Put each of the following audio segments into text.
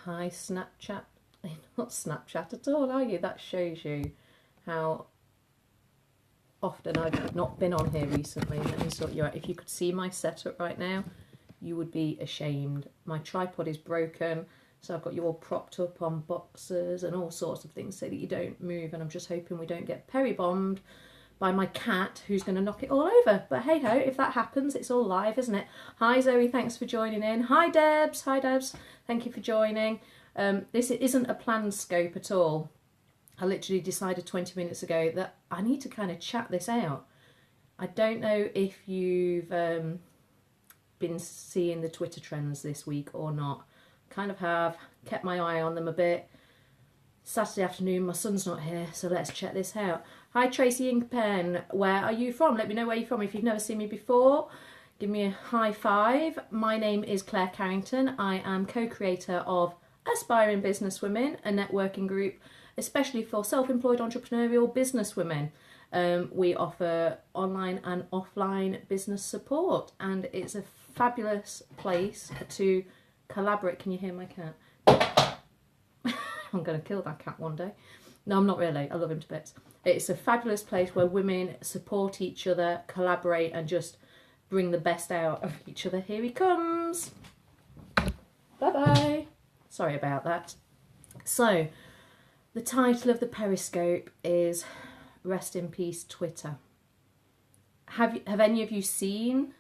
Hi Snapchat. You're not Snapchat at all, are you? That shows you how often I've not been on here recently. Let me sort you out. If you could see my setup right now, you would be ashamed. My tripod is broken, so I've got you all propped up on boxes and all sorts of things so that you don't move, and I'm just hoping we don't get peri-bombed by my cat who's going to knock it all over. But hey ho, if that happens, it's all live, isn't it? Hi Zoe, thanks for joining in. Hi Debs, thank you for joining. This isn't a planned scope at all. I literally decided 20 minutes ago that I need to kind of chat this out. I don't know if you've been seeing the Twitter trends this week or not. Kind of have, kept my eye on them a bit. Saturday afternoon, my son's not here, so let's check this out. Hi Tracy Inkpen, where are you from? Let me know where you're from. If you've never seen me before, give me a high five. My name is Claire Carrington. I am co-creator of Aspiring Businesswomen, a networking group especially for self-employed entrepreneurial businesswomen. We offer online and offline business support, and it's a fabulous place to collaborate. Can you hear my cat? I'm going to kill that cat one day. No, I'm not really. I love him to bits. It's a fabulous place where women support each other, collaborate, and just bring the best out of each other. Here he comes. Bye-bye. Sorry about that. So, the title of the Periscope is Rest in Peace Twitter. Have any of you seen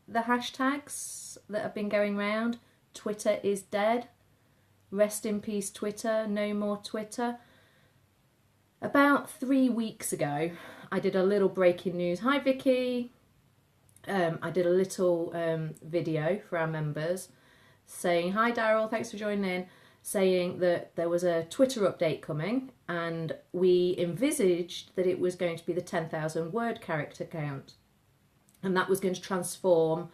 the hashtags that have been going around? Twitter is dead. Rest in peace Twitter. No more Twitter. About 3 weeks ago, I did a little breaking news. Hi Vicky. I did a little video for our members saying, hi Daryl, thanks for joining in, saying that there was a Twitter update coming, and we envisaged that it was going to be the 10,000 word character count, and that was going to transform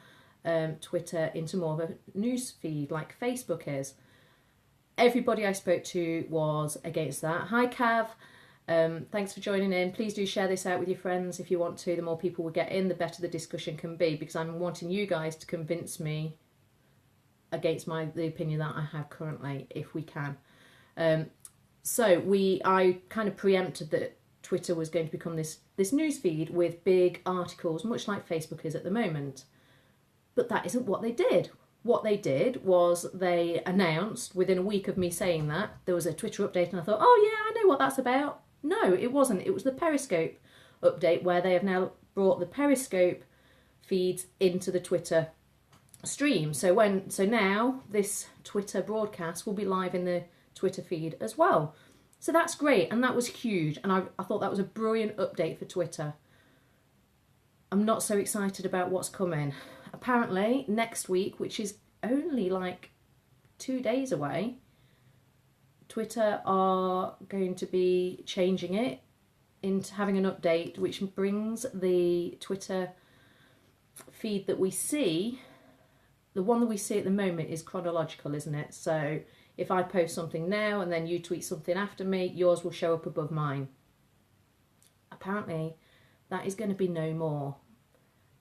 Twitter into more of a news feed like Facebook is. Everybody I spoke to was against that. Hi Cav, thanks for joining in. Please do share this out with your friends if you want to. The more people we get in, the better the discussion can be, because I'm wanting you guys to convince me against the opinion that I have currently, if we can. So I kind of preempted that Twitter was going to become this news feed with big articles, much like Facebook is at the moment. But that isn't what they did. What they did was they announced, within a week of me saying that, there was a Twitter update, and I thought, oh yeah, I know what that's about. No, it wasn't. It was the Periscope update, where they have now brought the Periscope feeds into the Twitter stream. So now this Twitter broadcast will be live in the Twitter feed as well. So that's great, and that was huge, and I thought that was a brilliant update for Twitter. I'm not so excited about what's coming. Apparently next week, which is only like 2 days away, Twitter are going to be changing it into having an update which brings the Twitter feed that we see. The one that we see at the moment is chronological, isn't it? So if I post something now and then you tweet something after me, yours will show up above mine. Apparently that is going to be no more.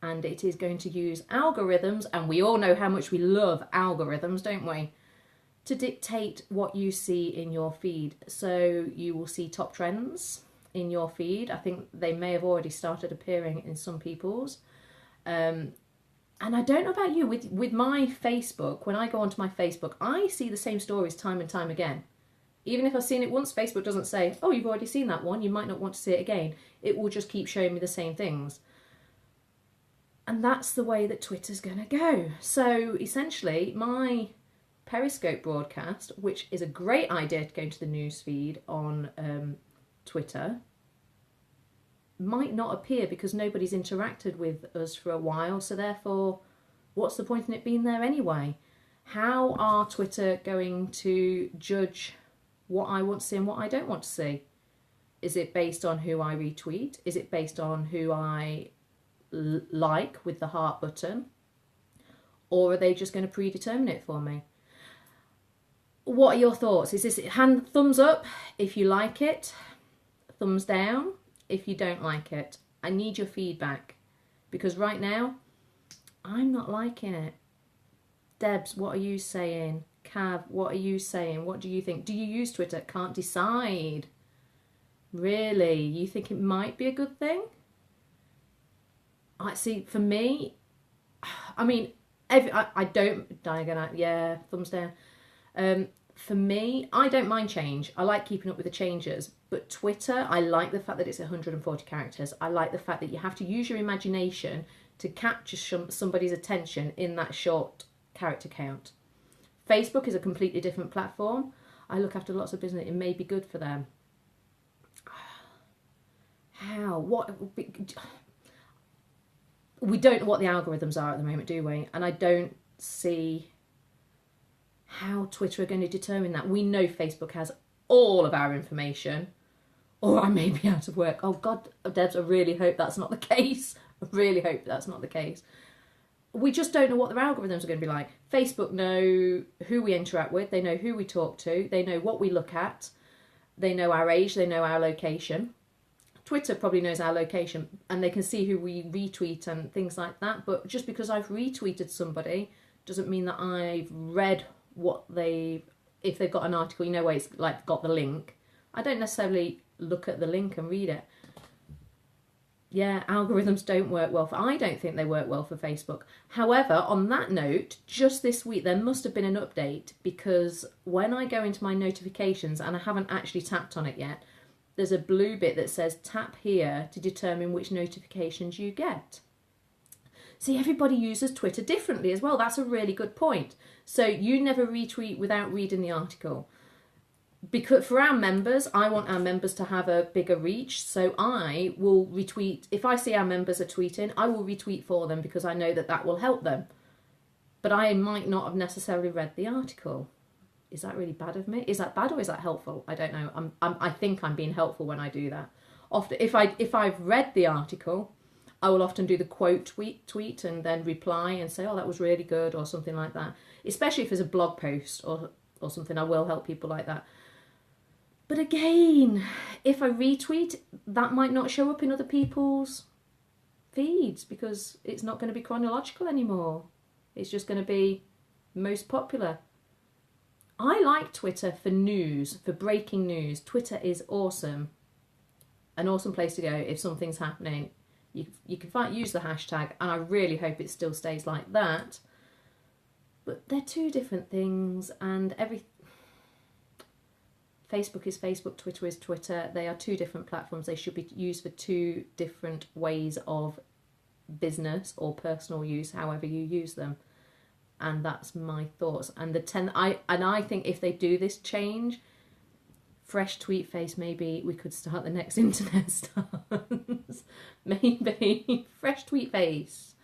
And it is going to use algorithms, and we all know how much we love algorithms, don't we? To dictate what you see in your feed. So you will see top trends in your feed. I think they may have already started appearing in some people's. And I don't know about you, with my Facebook, when I go onto my Facebook, I see the same stories time and time again. Even if I've seen it once, Facebook doesn't say, oh, you've already seen that one, you might not want to see it again. It will just keep showing me the same things. And that's the way that Twitter's going to go. So essentially, my Periscope broadcast, which is a great idea to go into the news feed on Twitter, might not appear because nobody's interacted with us for a while. So therefore, what's the point in it being there anyway? How are Twitter going to judge what I want to see and what I don't want to see? Is it based on who I retweet? Is it based on who I like with the heart button? Or are they just going to predetermine it for me? What are your thoughts? Is this thumbs up if you like it, thumbs down if you don't like it? I need your feedback, because right now I'm not liking it. Debs, what are you saying? Cav, what are you saying? What do you think? Do you use Twitter? Can't decide. Really? You think it might be a good thing? I see, for me, I mean, I don't, Diagon, yeah, thumbs down. For me, I don't mind change. I like keeping up with the changes. But Twitter, I like the fact that it's 140 characters. I like the fact that you have to use your imagination to capture somebody's attention in that short character count. Facebook is a completely different platform. I look after lots of business. It may be good for them. How? What? We don't know what the algorithms are at the moment, do we? And I don't see how Twitter are going to determine that. We know Facebook has all of our information, or I may be out of work. Oh God, Debs, I really hope that's not the case. I really hope that's not the case. We just don't know what their algorithms are going to be like. Facebook know who we interact with. They know who we talk to. They know what we look at. They know our age. They know our location. Twitter probably knows our location, and they can see who we retweet and things like that. But just because I've retweeted somebody doesn't mean that I've read what if they've got an article, you know, where it's like got the link. I don't necessarily look at the link and read it. Yeah, algorithms don't work well I don't think they work well for Facebook. However, on that note, just this week there must have been an update, because when I go into my notifications, and I haven't actually tapped on it yet, there's a blue bit that says tap here to determine which notifications you get. See, everybody uses Twitter differently as well. That's a really good point. So you never retweet without reading the article. Because for our members, I want our members to have a bigger reach. So I will retweet. If I see our members are tweeting, I will retweet for them, because I know that that will help them. But I might not have necessarily read the article. Is that really bad of me? Is that bad or is that helpful? I don't know. I think I'm being helpful when I do that. Often, if I've read the article, I will often do the quote tweet and then reply and say, oh, that was really good, or something like that. Especially if it's a blog post or something, I will help people like that. But again, if I retweet, that might not show up in other people's feeds, because it's not going to be chronological anymore. It's just going to be most popular. I like Twitter for news, for breaking news. Twitter is awesome. An awesome place to go if something's happening. You can use the hashtag, and I really hope it still stays like that. But they're two different things, and Facebook is Facebook, Twitter is Twitter. They are two different platforms. They should be used for two different ways of business or personal use, however you use them. And that's my thoughts. And I think if they do this change, fresh tweet face, maybe we could start the next internet stars. Maybe fresh tweet face.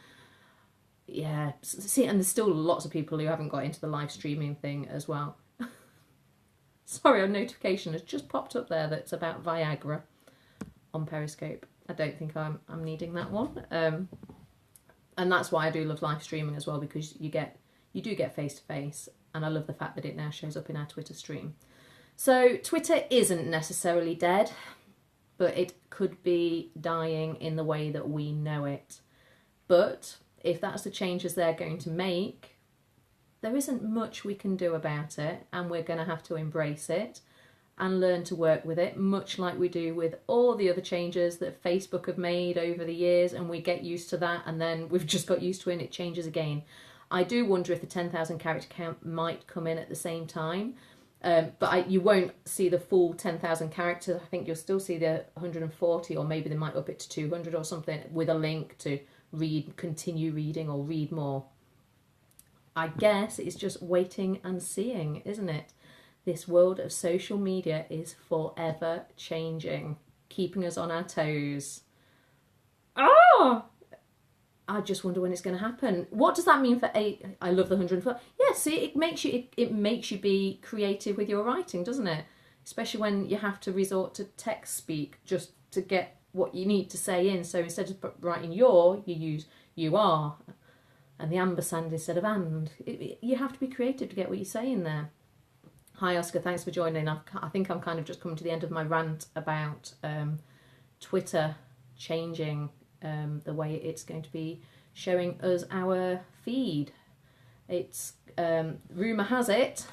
Yeah. See, and there's still lots of people who haven't got into the live streaming thing as well. Sorry, a notification has just popped up there that's about Viagra on Periscope. I don't think I'm needing that one. And that's why I do love live streaming as well, because you do get face to face, and I love the fact that it now shows up in our Twitter stream. So Twitter isn't necessarily dead, but it could be dying in the way that we know it. But if that's the changes they're going to make, there isn't much we can do about it, and we're going to have to embrace it and learn to work with it, much like we do with all the other changes that Facebook have made over the years, and we get used to that, and then we've just got used to it and it changes again. I do wonder if the 10,000 character count might come in at the same time, but you won't see the full 10,000 characters. I think you'll still see the 140, or maybe they might up it to 200 or something, with a link to continue reading or read more. I guess it's just waiting and seeing, isn't it? This world of social media is forever changing, keeping us on our toes. Oh! I just wonder when it's going to happen. What does that mean for I love the 104. Yeah, see, it makes you be creative with your writing, doesn't it? Especially when you have to resort to text speak just to get what you need to say in. So instead of writing you use you are, and the ampersand instead of and. You have to be creative to get what you say in there. Hi Oscar, thanks for joining. I think I'm kind of just coming to the end of my rant about Twitter changing the way it's going to be showing us our feed. It's rumour has it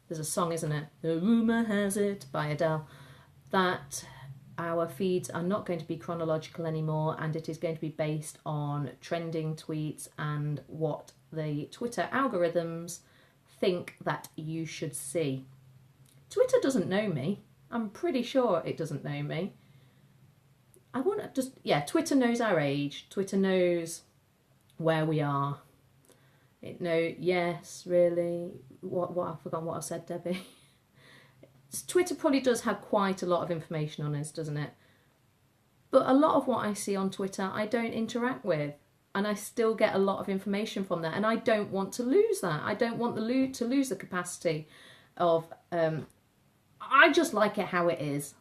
there's a song, isn't it? The rumour has it by Adele, that our feeds are not going to be chronological anymore, and it is going to be based on trending tweets and what the Twitter algorithms think that you should see. Twitter doesn't know me. I'm pretty sure it doesn't know me. I want to just, yeah, Twitter knows our age. Twitter knows where we are. It knows, yes, really. What I've forgotten what I said, Debbie. Twitter probably does have quite a lot of information on us, doesn't it? But a lot of what I see on Twitter, I don't interact with. And I still get a lot of information from that. And I don't want to lose that. I don't want to lose the capacity of... I just like it how it is.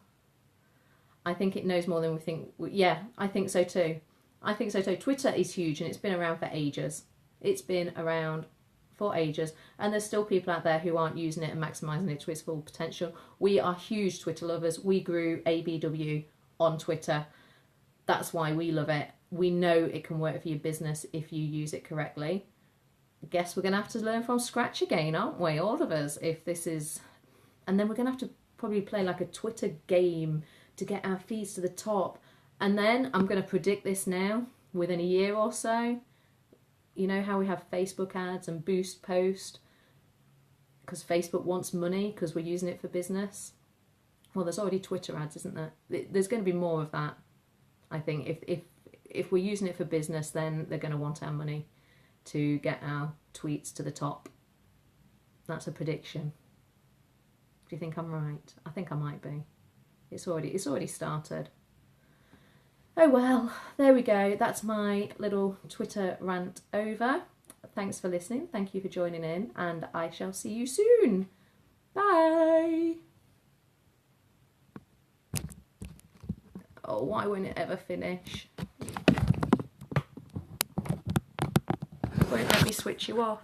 I think it knows more than we think. Yeah, I think so too. I think so too. Twitter is huge and it's been around for ages. It's been around for ages. And there's still people out there who aren't using it and maximising it to its full potential. We are huge Twitter lovers. We grew ABW on Twitter. That's why we love it. We know it can work for your business if you use it correctly. I guess we're going to have to learn from scratch again, aren't we? All of us, if this is... And then we're going to have to probably play like a Twitter game to get our feeds to the top. And then, I'm going to predict this now, within a year or so, you know how we have Facebook ads and Boost Post? Because Facebook wants money because we're using it for business. Well, there's already Twitter ads, isn't there? There's going to be more of that, I think. If we're using it for business, then they're going to want our money to get our tweets to the top. That's a prediction. Do you think I'm right? I think I might be. It's already started. Oh well, there we go. That's my little Twitter rant over. Thanks for listening. Thank you for joining in, and I shall see you soon. Bye. Oh, why won't it ever finish? Won't let me switch you off.